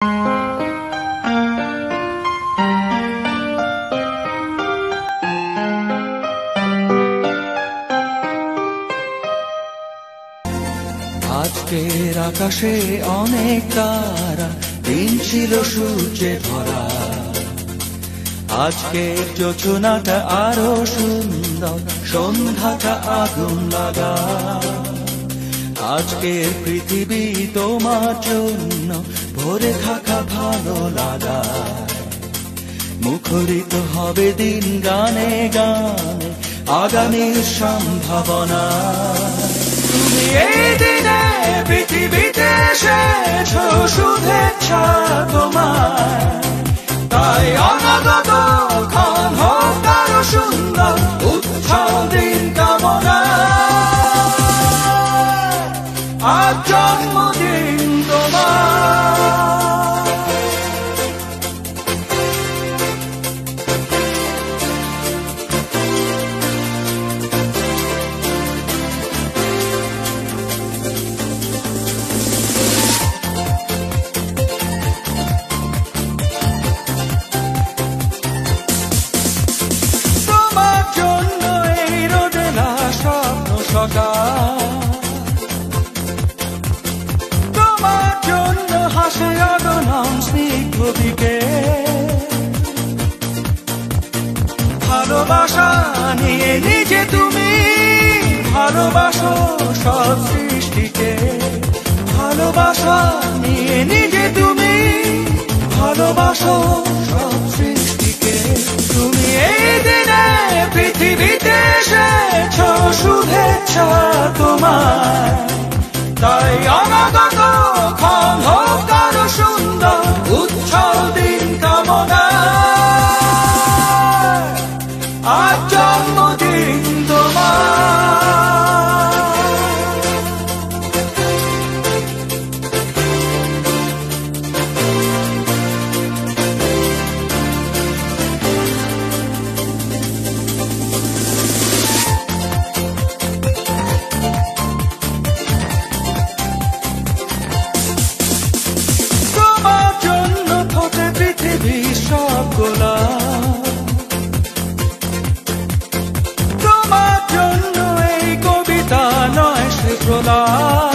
আজকের আকাশে অনেক তারা, দিন ছিল সূর্যে ভরা। আজকের যোজনাটা আরো সুন্দর, সন্ধ্যাটা আগুন লাগা। আজকের পৃথিবী তোমার জন্য ভরে থাকা ভালো লাগা। মুখরিত হবে দিন গানে গানে, আগামীর সম্ভাবনা। তুমি এই দিনে পৃথিবীতে এসেছো, শুভেচ্ছা তোমার। তাই অনাগত ক্ষণ হোক আরো সুন্দর, উৎসব দিন কামনা। আজ জন্মদিন তোমার। তোমার জন্য হাসে অগণন স্নিগ্ধ দিকে। ভালোবাসা নিয়ে নিজে তুমি ভালোবাসো সব সৃষ্টিকে। ভালোবাসা নিয়ে নিজে তুমি ভালোবাসো সব সৃষ্টিকে। তুমি এই দিনে পৃথিবীতে এসেছো, শুভেচ্ছা তোমার। তাই অনাগত ক্ষণ হোক আরো সুন্দর, উৎসব দিন কামনা। আজ জন্মদিন তোমার। তোমার জন্য এই কবিতা নয় সে প্রলাপ।